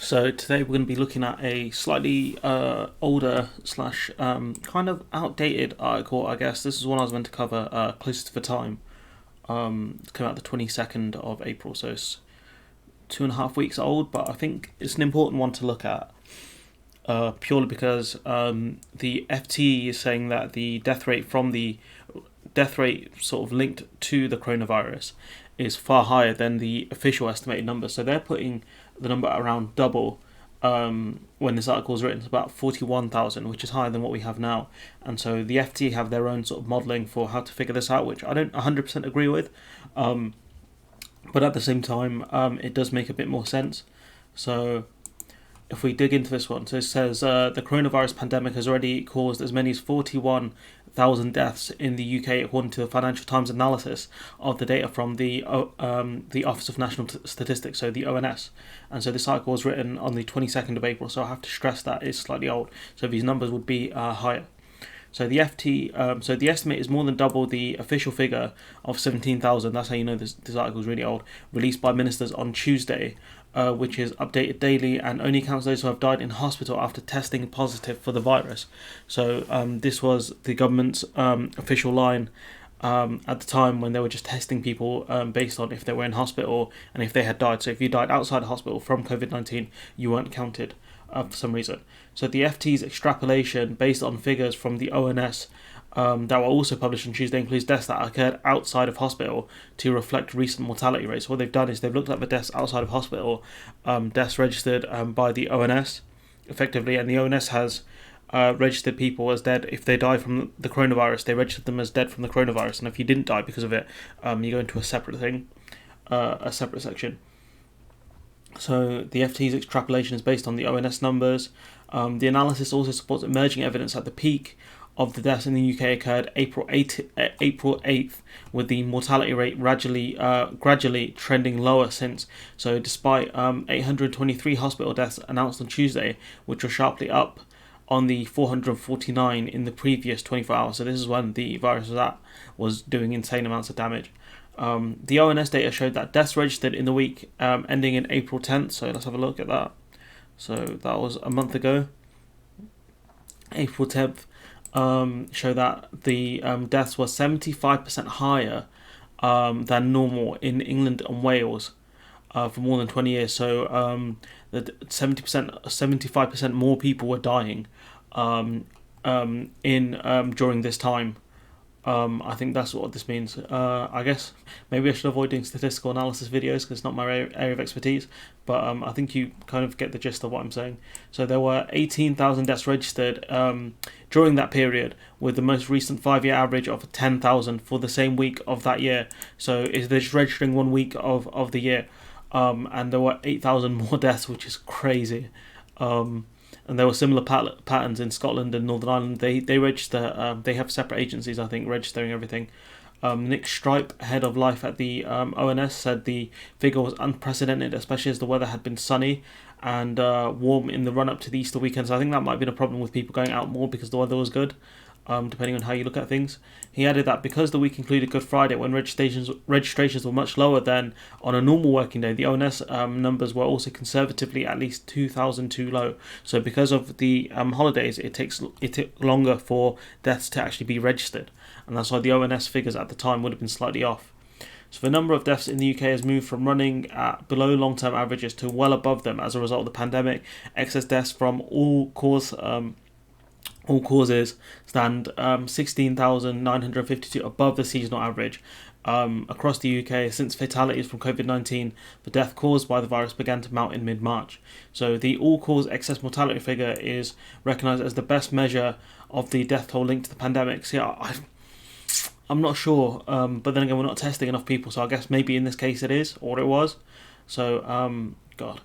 So today we're going to be looking at a slightly older slash kind of outdated article. I guess this is one I was meant to cover closer to the time. It came out the 22nd of April, so it's 2.5 weeks old. But I think it's an important one to look at purely because the FT is saying that the death rate sort of linked to the coronavirus is far higher than the official estimated number. So they're putting the number around double when this article was written. It's about 41,000, which is higher than what we have now. And so the FT have their own sort of modelling for how to figure this out, which I don't 100% agree with. But at the same time, it does make a bit more sense. So if we dig into this one, so it says the coronavirus pandemic has already caused as many as 41,000 deaths in the UK, according to the Financial Times analysis of the data from the Office of National Statistics, so the ONS. And so this article was written on the 22nd of April, so I have to stress that it's slightly old. So these numbers would be higher. So the FT, so the estimate is more than double the official figure of 17,000. That's how you know this article is really old. Released by ministers on Tuesday, which is updated daily and only counts those who have died in hospital after testing positive for the virus. So this was the government's official line at the time when they were just testing people based on if they were in hospital and if they had died. So if you died outside the hospital from COVID-19, you weren't counted for some reason. So the FT's extrapolation based on figures from the ONS that were also published on Tuesday includes deaths that occurred outside of hospital to reflect recent mortality rates. What they've done is they've looked at the deaths outside of hospital, deaths registered by the ONS, effectively, and the ONS has registered people as dead. If they die from the coronavirus, they registered them as dead from the coronavirus, and if you didn't die because of it, you go into a separate thing, a separate section. So the FT's extrapolation is based on the ONS numbers. The analysis also supports emerging evidence that the peak of the deaths in the UK occurred April 8th, with the mortality rate gradually trending lower since. So despite 823 hospital deaths announced on Tuesday, which were sharply up on the 449 in the previous 24 hours. So this is when the virus was doing insane amounts of damage. The ONS data showed that deaths registered in the week ending in April 10th. So let's have a look at that. So that was a month ago. April 10th show that the deaths were 75% higher than normal in England and Wales for more than 20 years. So that 75% more people were dying during this time. I think that's what this means. I guess maybe I should avoid doing statistical analysis videos because it's not my area of expertise, but I think you kind of get the gist of what I'm saying. So there were 18,000 deaths registered during that period, with the most recent 5-year average of 10,000 for the same week of that year. So they're just registering 1 week of the year, and there were 8,000 more deaths, which is crazy. And there were similar patterns in Scotland and Northern Ireland. They register. They have separate agencies, I think, registering everything. Nick Stripe, head of life at the ONS, said the figure was unprecedented, especially as the weather had been sunny and warm in the run-up to the Easter weekend. So I think that might have been a problem with people going out more because the weather was good, depending on how you look at things. He added that because the week included Good Friday, when registrations were much lower than on a normal working day, the ONS numbers were also conservatively at least 2,000 too low. So because of the holidays, it took longer for deaths to actually be registered, and that's why the ONS figures at the time would have been slightly off. So the number of deaths in the UK has moved from running at below long-term averages to well above them as a result of the pandemic. Excess deaths from all causes stand 16,952 above the seasonal average across the UK since fatalities from COVID-19, the death caused by the virus, began to mount in mid-March. So the all-cause excess mortality figure is recognised as the best measure of the death toll linked to the pandemic. So yeah, I'm not sure, but then again, we're not testing enough people, so I guess maybe in this case it is, or it was. So, God.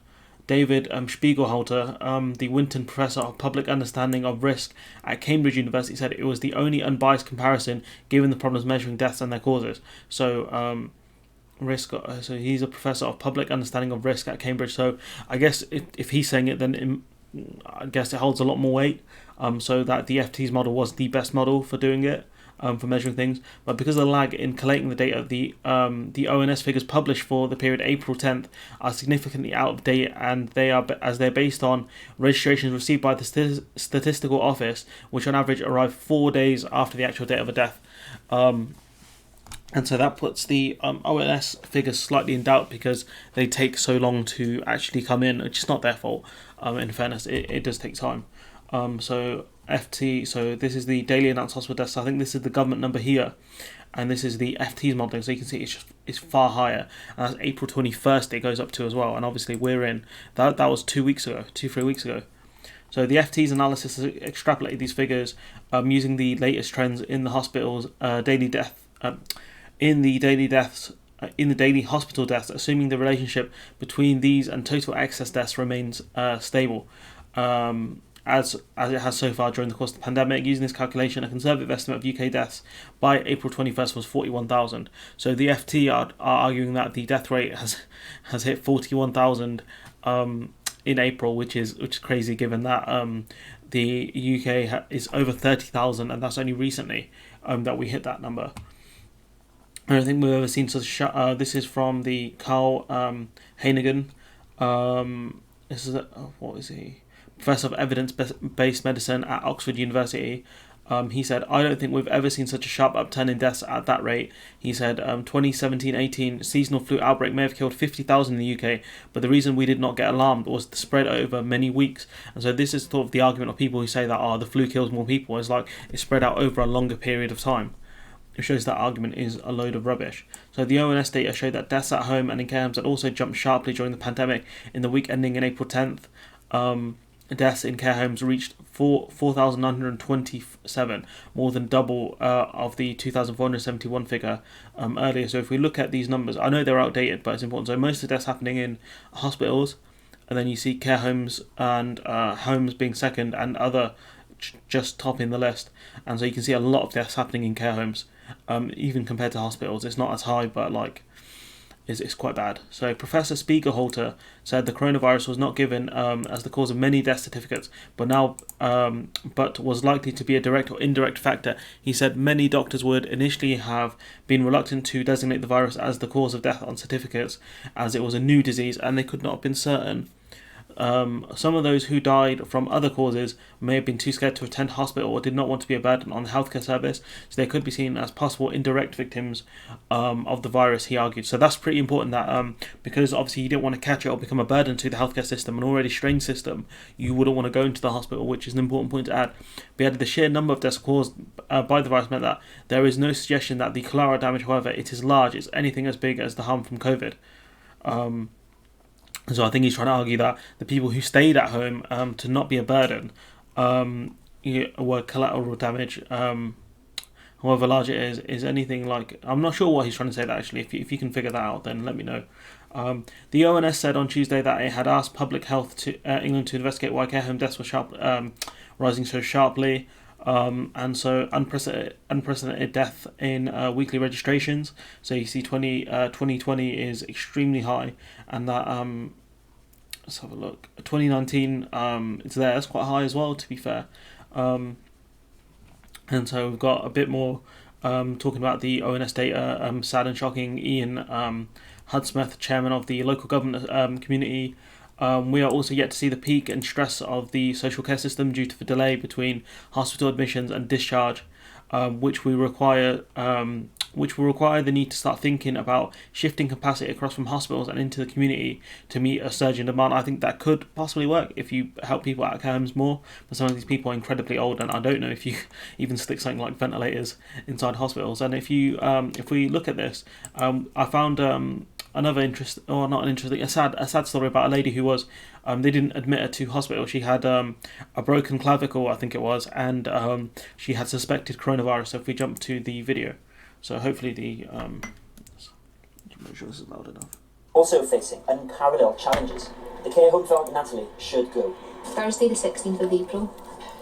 David Spiegelhalter, the Winton Professor of Public Understanding of Risk at Cambridge University, said it was the only unbiased comparison given the problems measuring deaths and their causes. So, so he's a Professor of Public Understanding of Risk at Cambridge. So I guess if he's saying it, then I guess it holds a lot more weight. So that the FT's model was the best model for doing it. for measuring things, but because of the lag in collating the data, the ONS figures published for the period April 10th are significantly out of date, and they're based on registrations received by the statistical office, which on average arrive 4 days after the actual date of a death. And so that puts the ONS figures slightly in doubt because they take so long to actually come in, which is not their fault. In fairness, it does take time. So FT, so this is the daily announced hospital deaths. I think this is the government number here, and this is the FT's modelling. So you can see it's far higher, and that's April 21st. It goes up to as well, and obviously we're in that was 3 weeks ago. So the FT's analysis has extrapolated these figures using the latest trends in the hospital's daily death. In the daily hospital deaths, assuming the relationship between these and total excess deaths remains stable, as it has so far during the course of the pandemic. Using this calculation, a conservative estimate of UK deaths by April 21st was 41,000. So the FT are arguing that the death rate has hit 41,000 in April, which is crazy given that the UK is over 30,000, and that's only recently that we hit that number. I don't think we've ever seen such a this is from the Carl Hannigan. This is what is he? Professor of evidence-based medicine at Oxford University. He said, I don't think we've ever seen such a sharp upturn in deaths at that rate. He said 2017-18 seasonal flu outbreak may have killed 50,000 in the UK, but the reason we did not get alarmed was the spread over many weeks. And so this is sort of the argument of people who say that the flu kills more people. It's like it's spread out over a longer period of time. It shows that argument is a load of rubbish. So the ONS data showed that deaths at home and in care homes had also jumped sharply during the pandemic. In the week ending in April 10th, deaths in care homes reached 4,927, more than double of the 2,471 figure earlier. So if we look at these numbers, I know they're outdated, but it's important. So most of the deaths happening in hospitals, and then you see care homes and homes being second, and other just topping the list. And so you can see a lot of deaths happening in care homes, even compared to hospitals. It's not as high, but it's quite bad. So Professor Spiegelhalter said the coronavirus was not given as the cause of many death certificates, but was likely to be a direct or indirect factor. He said many doctors would initially have been reluctant to designate the virus as the cause of death on certificates, as it was a new disease and they could not have been certain. Some of those who died from other causes may have been too scared to attend hospital or did not want to be a burden on the healthcare service, so they could be seen as possible indirect victims of the virus, he argued. So that's pretty important, that because obviously you didn't want to catch it or become a burden to the healthcare system, an already strained system, you wouldn't want to go into the hospital, which is an important point to add. But added the sheer number of deaths caused by the virus meant that there is no suggestion that the collateral damage, however it is large, is anything as big as the harm from COVID. So I think he's trying to argue that the people who stayed at home to not be a burden were collateral damage, however large it is anything like... I'm not sure what he's trying to say that actually. If you can figure that out, then let me know. The ONS said on Tuesday that it had asked Public Health to England to investigate why care home deaths were rising so sharply. And so unprecedented death in weekly registrations. So you see 2020 is extremely high, and that let's have a look. 2019 it's there. That's quite high as well, to be fair. And so we've got a bit more talking about the ONS data. Sad and shocking. Ian Hudsmith, chairman of the local government community. We are also yet to see the peak and stress of the social care system due to the delay between hospital admissions and discharge, which will require the need to start thinking about shifting capacity across from hospitals and into the community to meet a surge in demand. I think that could possibly work if you help people out of care homes more, but some of these people are incredibly old, and I don't know if you even stick something like ventilators inside hospitals. And if we look at this, I found a sad story about a lady who was they didn't admit her to hospital. She had a broken clavicle, I think it was, and she had suspected coronavirus. So if we jump to the video, so hopefully make sure this is loud enough. Also facing unparalleled challenges, the care home for Natalie should go. Thursday the 16th of April.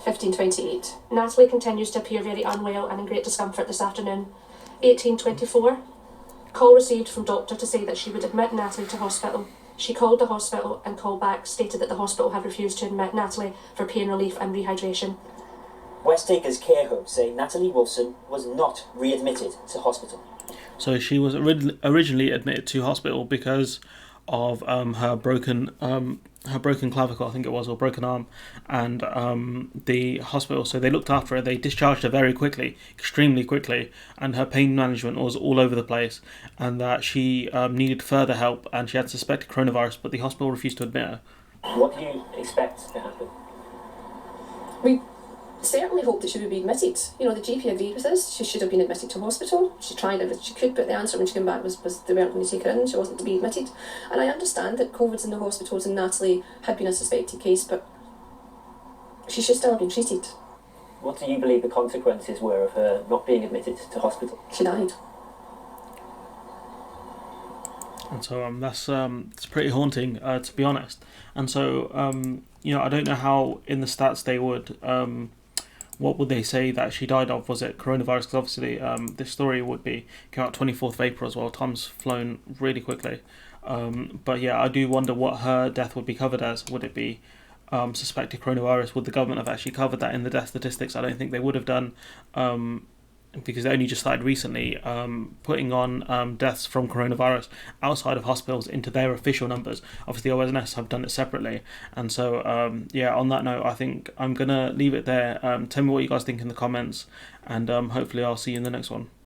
15:28. Natalie continues to appear very unwell and in great discomfort this afternoon. 18:24. Call received from doctor to say that she would admit Natalie to hospital. She called the hospital and call back stated that the hospital had refused to admit Natalie for pain relief and rehydration. West Takers Care Home say Natalie Wilson was not readmitted to hospital. So she was originally admitted to hospital because of her broken clavicle, I think it was, or broken arm, and the hospital. So they looked after her. They discharged her very quickly, extremely quickly, and her pain management was all over the place, and that she needed further help, and she had suspected coronavirus, but the hospital refused to admit her. What do you expect to happen? We certainly hoped that she would be admitted. You know, the GP agreed with us. She should have been admitted to hospital. She tried everything she could, but the answer when she came back was they weren't going to take her in. She wasn't to be admitted. And I understand that COVID's in the hospitals and Natalie had been a suspected case, but she should still have been treated. What do you believe the consequences were of her not being admitted to hospital? She died. And so that's it's pretty haunting, to be honest. And so I don't know how in the stats they would what would they say that she died of? Was it coronavirus? Because obviously this story came out 24th of April as well. Time's flown really quickly. But yeah, I do wonder what her death would be covered as. Would it be suspected coronavirus? Would the government have actually covered that in the death statistics? I don't think they would have done. Because they only just started recently putting on deaths from coronavirus outside of hospitals into their official numbers. Obviously, ONS have done it separately. And so, on that note, I think I'm going to leave it there. Tell me what you guys think in the comments, and hopefully I'll see you in the next one.